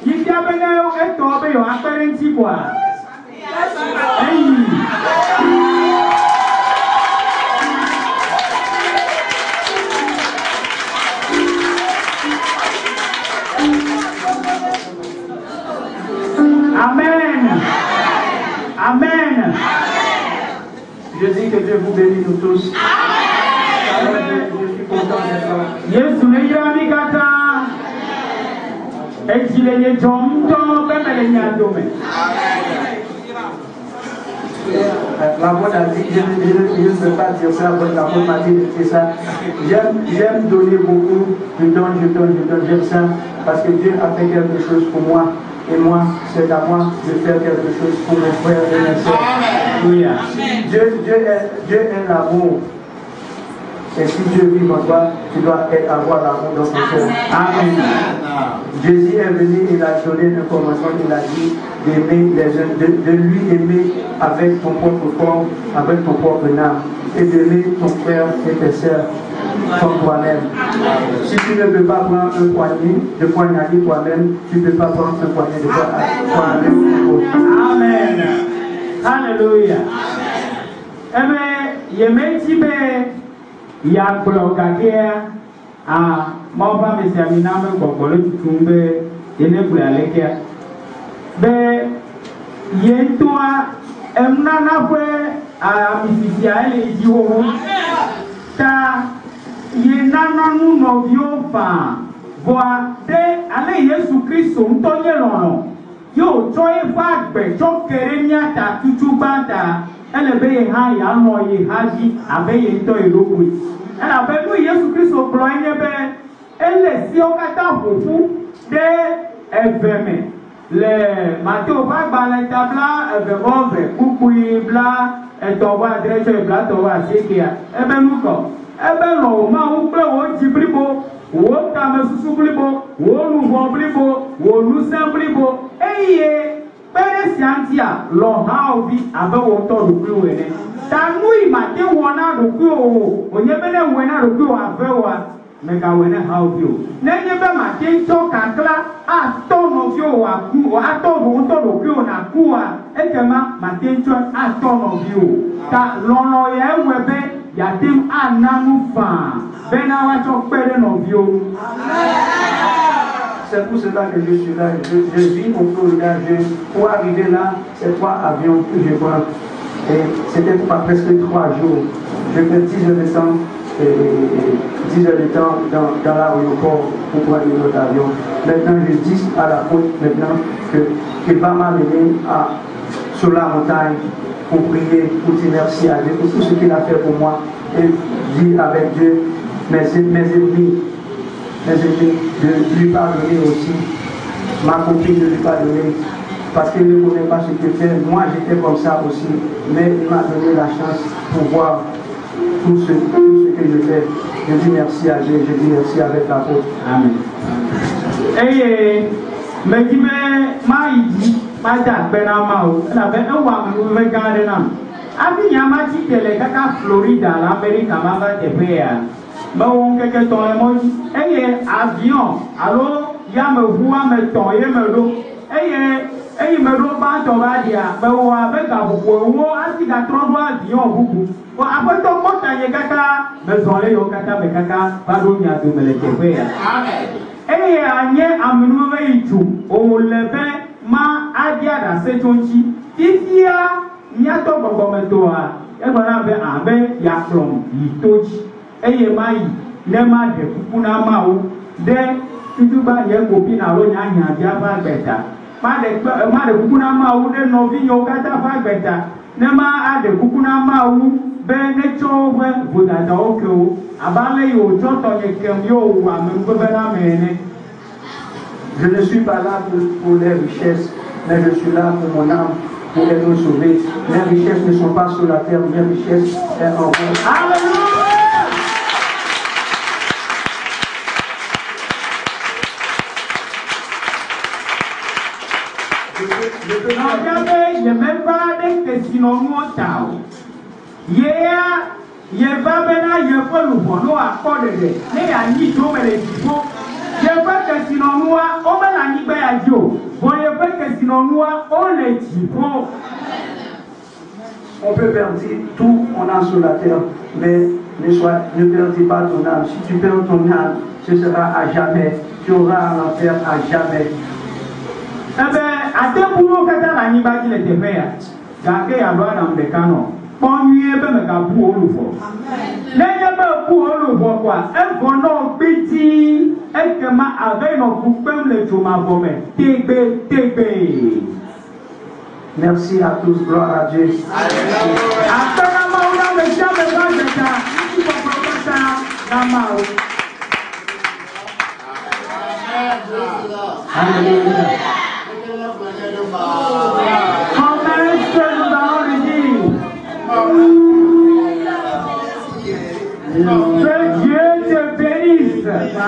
yitiabene eto be yo apparenti kwa. que Dieu vous bénisse nous tous. Alors, je suis content d'être là. Yesu ne yira mi kata. Ejile ye jom to bemele nyadome. La bonne a dit, je ne veux pas dire ça, la bonne m'a dit de faire ça. J'aime donner beaucoup, je donne, j'aime ça, parce que Dieu a fait quelque chose pour moi. Et moi, c'est à moi de faire quelque chose pour mes frères et mes sœurs. Alléluia. Dieu est l'amour. Et si Dieu vit en toi, tu dois avoir l'amour dans ton cœur. Amen. Jésus est venu, il a donné un commandement, il a dit d'aimer les uns, de lui aimer avec ton propre corps, avec ton propre âme, et d'aimer ton frère et tes sœurs comme toi-même. Si tu ne peux pas prendre un poignet de poignarder toi-même, tu ne peux pas prendre un poignet de poignarder. Amen. Alléluia. Amen. Yemetibe ya blokadea a mova mesiamina me gbogbo tutumbe ene bulalekea be yentoa emnana fwe a misisia ele jiwo ta yenana nu novio fa boa de ale Yesu Kristo ntonye lono yo joye fa gbe jo keremia ta tutubata elebe ha ya no ye haji abeye to eloku ela be nu Yesu Kristo blo enebe ele si o kata fufu de eveme le Matthieu va bala tabla evove kuku bla etowa dreche bla towa sekia ebe nuko ebe lo ma u ple wo jibribo wo ta me susu blibo wo nu bo blibo wo nu se blibo eye pere siantia lo ha obi abe wo to do kru we ne tanu imate wona do kru o onye bele we na do kru abe wa mega we ne ha obi o na nye be mate to kakla a to no bi o aku a to bo to do kru na ku a ekema mate to a to no bi o ta lo lo ye we be ya tim ananu fa bena wa to pere no bi o. C'est pour cela que je suis là. Je vis au Florida. Pour arriver là, c'est 3 avions que je prends. Et c'était pas presque 3 jours. Je fais 10 heures de temps, 10 heures de temps dans l'aéroport pour prendre un autre avion. Maintenant, je dis à la côte maintenant qu'il va m'amener sur la montagne pour prier, pour dire merci à Dieu pour tout ce qu'il a fait pour moi. Et dire avec Dieu, mes ennemis, de lui pardonner aussi, ma copine de lui pardonner, parce qu'elle ne connaît pas ce que fait. Moi j'étais comme ça aussi, mais il m'a donné la chance pour voir tout ce que je fais. Je dis merci à Dieu, je dis merci avec la faute. Amen. Mais dis ma idi, ma date benamao, la benawa me garder nam. Abi yamati tele kaka Florida, l'Amérique, ma va te faire. Mais on quelque temps avion alors ya me voix me temps et me do me do ba to ba dia be wo avec wo asi ga tro do avion bubu wo après to mota ye kaka me zole yo kaka me kaka ba do nya do me le tefe ya amen anye amunu be itu o lebe ma adia da setonchi ifia nya to gbogbo me to a e gbara be abe ya from itoji eye mai ne ma de kuna ma o de tutuba ye kopi na ro nya nya dia fa beta ma de kuna ma o de no vi yo kata fa beta ne ma ade kuna ma o be ne cho we voda da o ke o abale yo cho to ye kem yo wa me ko be na me ne. Je ne suis pas là pour les richesses, mais je suis là pour mon âme, pour être sauvé. Les richesses ne sont pas sur la terre, les richesses sont en haut. Alléluia. Je ne même pas que sinon nous tao. Ye va bena ye faut nous bono accorde de. Ne ya ni to me le tipo. Je veux que sinon nous on va la ni ba ya jo. Bon je veux que sinon nous on le tipo. On peut perdre tout on a sur la terre, mais ne perdis pas ton âme. Si tu perds ton âme, ce sera à jamais. Tu auras un enfer à jamais. Ate bulo kata na nyiba jile tefea. Gake ya bwana mbekano. Ponye be me ka bu oluvo. Nenye be bu oluvo kwa, e vono biti, e kema ave no kupem le chuma vome. Tegbe. Merci à tous, gloire à Dieu. Alléluia. Que Dieu te bénisse. Qui a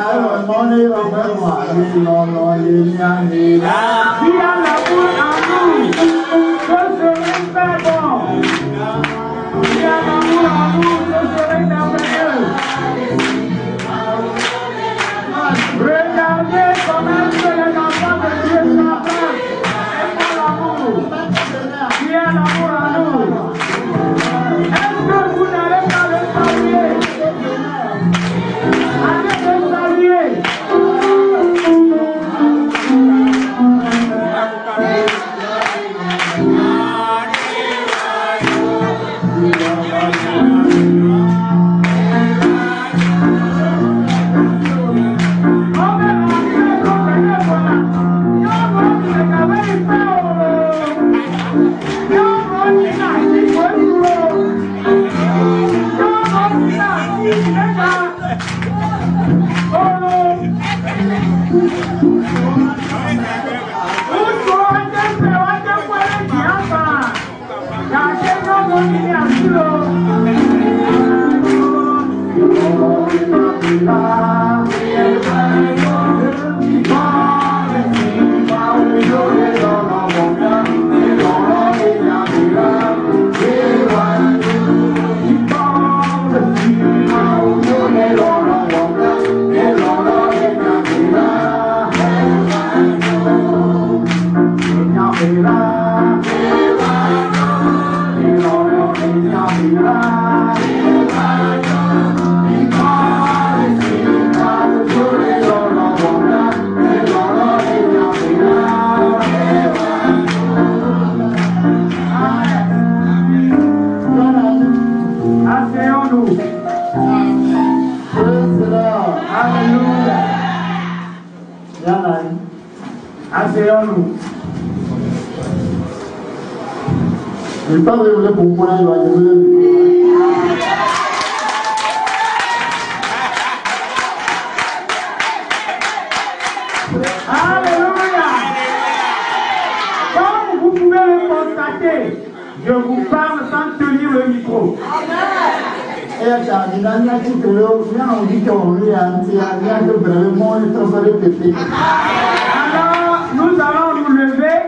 l'amour en nous, je serai très bon. Qui a l'amour en nous, je serai merveilleux. Regardez comment les enfants de Dieu s'appellent et font l'amour. Qui a l'amour en nous. Est-ce que vous n'allez pas le saluer? Allez le saluer. Asseyons-nous. Je n'ai pas révélé pour moi, il va révéler. Alléluia. Comme vous pouvez le constater, je vous parle sans tenir le micro. Alors, nous allons nous lever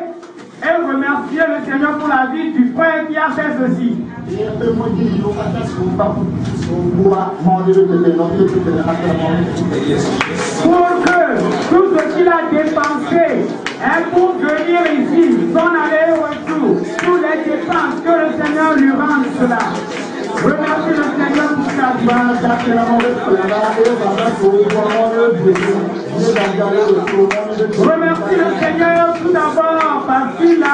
et remercier le Seigneur pour la vie du frère qui a fait ceci. Pour que tout ce qu'il a dépensé pour venir ici, son aller-retour, toutes les dépenses, que le Seigneur lui rende cela. Remercie le Seigneur pour sa vie. Remercie le Seigneur tout d'abord parce qu'il a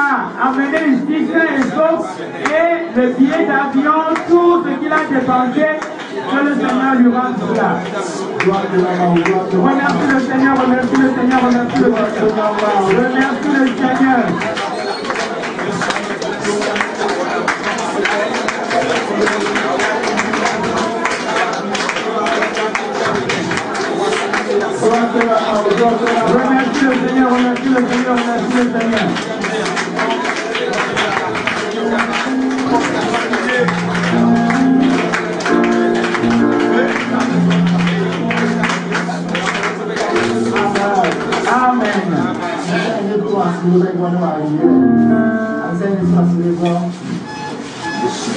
amené ici sain et sauf et le billet d'avion, tout ce qu'il a dépensé, que le Seigneur lui rende cela. Remercie le Seigneur, remercie le Seigneur, remercie le Seigneur. Remercie le Seigneur. Remercie le Seigneur, remercie le Seigneur, remercie le Seigneur. Amen.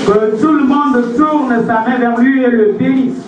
Que tout le monde tourne sa main vers lui et le bénisse.